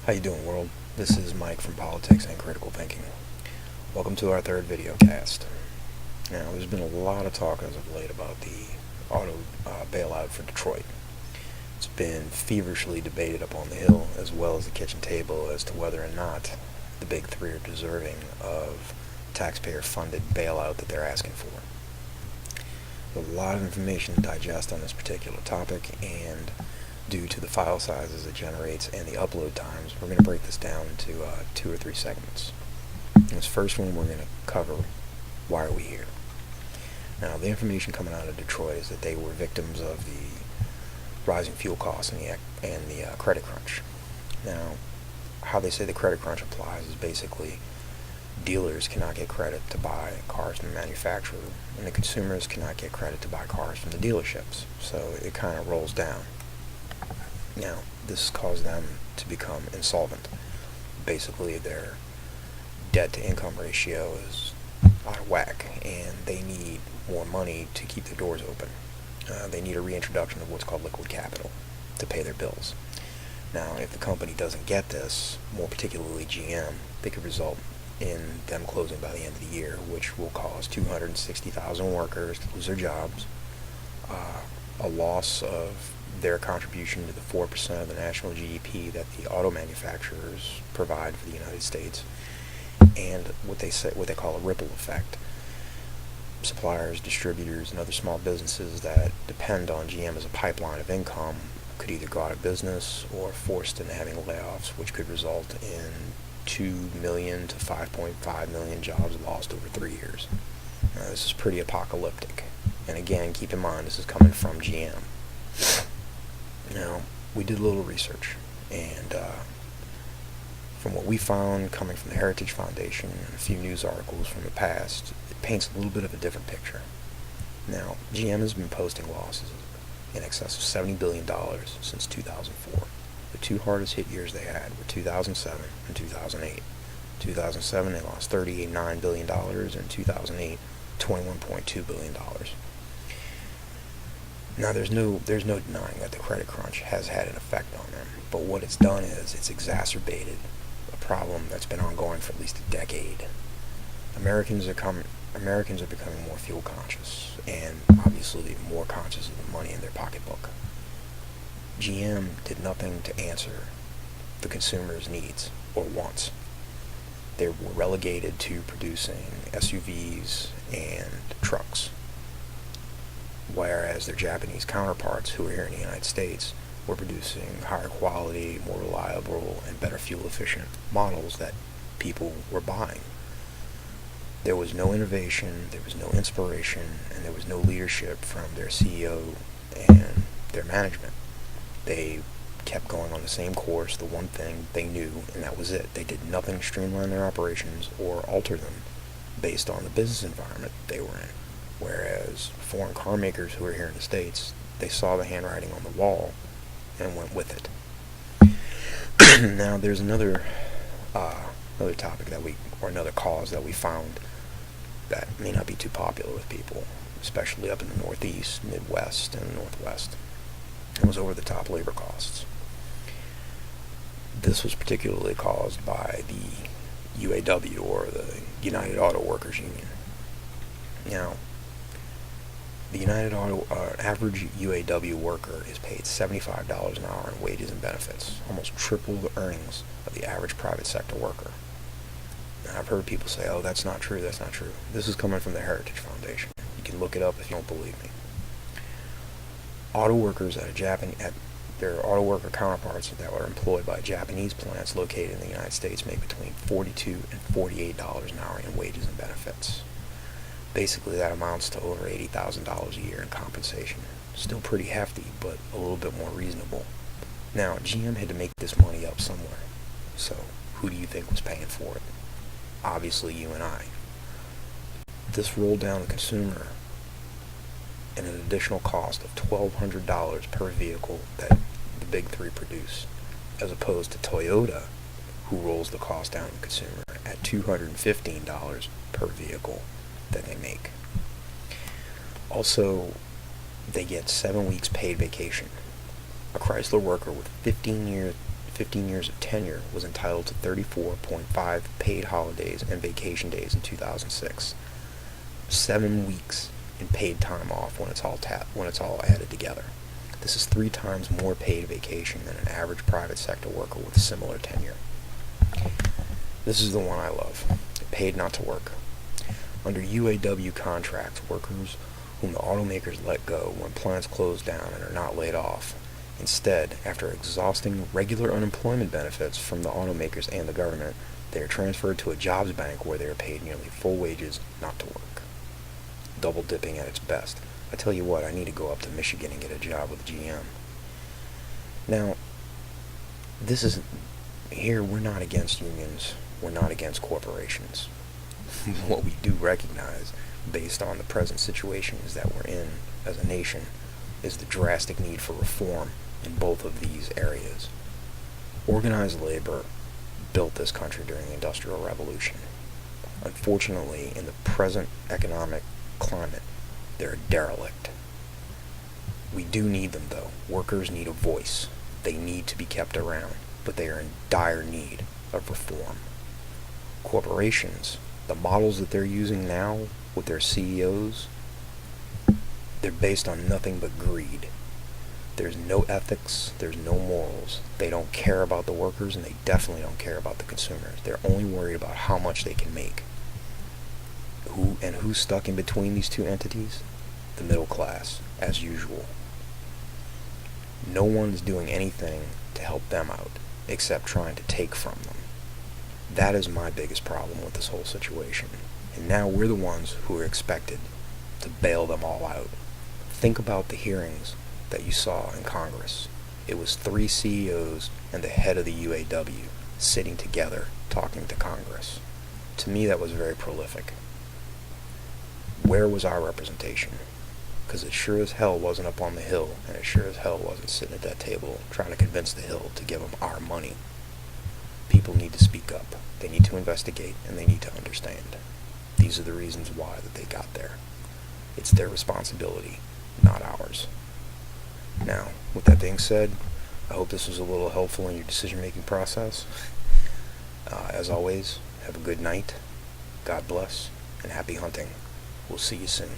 How you doing, world? This is Mike from Politics and Critical Thinking. Welcome to our third video cast. Now, there's been a lot of talk as of late about the auto bailout for Detroit. It's been feverishly debated up on the Hill as well as the kitchen table as to whether or not the big three are deserving of taxpayer-funded bailout that they're asking for. There's a lot of information to digest on this particular topic, and due to the file sizes it generates and the upload times, we're going to break this down into 2 or 3 segments. In this first one, we're going to cover why are we here. Now, the information coming out of Detroit is that they were victims of the rising fuel costs and the credit crunch. Now, how they say the credit crunch applies is basically dealers cannot get credit to buy cars from the manufacturer, and the consumers cannot get credit to buy cars from the dealerships. So it kind of rolls down. Now, this caused them to become insolvent. Basically, their debt-to-income ratio is out of whack, and they need more money to keep their doors open. They need a reintroduction of what's called liquid capital to pay their bills. Now, if the company doesn't get this, more particularly GM, they could result in them closing by the end of the year, which will cause 260,000 workers to lose their jobs, a loss of their contribution to the 4% of the national GDP that the auto manufacturers provide for the United States, and what they call a ripple effect. Suppliers, distributors, and other small businesses that depend on GM as a pipeline of income could either go out of business or forced into having layoffs, which could result in 2 million to 5.5 million jobs lost over 3 years. Now, this is pretty apocalyptic. And again, keep in mind, this is coming from GM. Now, we did a little research, and from what we found coming from the Heritage Foundation and a few news articles from the past, it paints a little bit of a different picture. Now, GM has been posting losses in excess of $70 billion since 2004. The 2 hardest hit years they had were 2007 and 2008. 2007, they lost $38.9 billion, and 2008, $21.2 billion. Now, there's no denying that the credit crunch has had an effect on them, but what it's done is it's exacerbated a problem that's been ongoing for at least a decade. Americans are becoming more fuel conscious, and obviously more conscious of the money in their pocketbook. GM did nothing to answer the consumer's needs or wants. They were relegated to producing SUVs and trucks, whereas their Japanese counterparts, who are here in the United States, were producing higher quality, more reliable, and better fuel efficient models that people were buying. There was no innovation, there was no inspiration, and there was no leadership from their CEO and their management. They kept going on the same course, the one thing they knew, and that was it. They did nothing to streamline their operations or alter them based on the business environment they were in. Whereas foreign car makers who are here in the States, they saw the handwriting on the wall and went with it. Now, there's another topic another cause that we found that may not be too popular with people, especially up in the Northeast, Midwest, and the Northwest. It was over-the-top labor costs. This was particularly caused by the UAW, or the United Auto Workers Union. Now, the average UAW worker is paid $75 an hour in wages and benefits, almost triple the earnings of the average private sector worker. Now, I've heard people say, oh, that's not true, that's not true. This is coming from the Heritage Foundation. You can look it up if you don't believe me. Auto workers at their auto worker counterparts that were employed by Japanese plants located in the United States make between $42 and $48 an hour in wages and benefits. Basically, that amounts to over $80,000 a year in compensation. Still pretty hefty, but a little bit more reasonable. Now, GM had to make this money up somewhere. So, who do you think was paying for it? Obviously, you and I. This rolled down the consumer and an additional cost of $1,200 per vehicle that the big three produce, as opposed to Toyota, who rolls the cost down to the consumer at $215 per vehicle that they make. Also, they get 7 weeks paid vacation. A Chrysler worker with 15 15 years of tenure was entitled to 34.5 paid holidays and vacation days in 2006. 7 weeks in paid time off when it's all added together. This is 3 times more paid vacation than an average private sector worker with similar tenure. This is the one I love. Paid not to work. Under UAW contracts, workers whom the automakers let go when plants close down and are not laid off. Instead, after exhausting regular unemployment benefits from the automakers and the government, they are transferred to a jobs bank where they are paid nearly full wages not to work. Double dipping at its best. I tell you what, I need to go up to Michigan and get a job with GM. Now, we're not against unions. We're not against corporations. What we do recognize, based on the present situations that we're in as a nation, is the drastic need for reform in both of these areas. Organized labor built this country during the Industrial Revolution. Unfortunately, in the present economic climate, they're derelict. We do need them, though. Workers need a voice. They need to be kept around, but they are in dire need of reform. Corporations, the models that they're using now with their CEOs, they're based on nothing but greed. There's no ethics, there's no morals. They don't care about the workers, and they definitely don't care about the consumers. They're only worried about how much they can make. Who's stuck in between these two entities? The middle class, as usual. No one's doing anything to help them out, except trying to take from them. That is my biggest problem with this whole situation. And now we're the ones who are expected to bail them all out. Think about the hearings that you saw in Congress. It was 3 CEOs and the head of the UAW sitting together talking to Congress. To me, that was very prolific. Where was our representation? Because it sure as hell wasn't up on the Hill, and it sure as hell wasn't sitting at that table trying to convince the Hill to give them our money. People need to speak up. They need to investigate, and they need to understand. These are the reasons why that they got there. It's their responsibility, not ours. Now, with that being said, I hope this was a little helpful in your decision-making process. As always, have a good night, God bless, and happy hunting. We'll see you soon.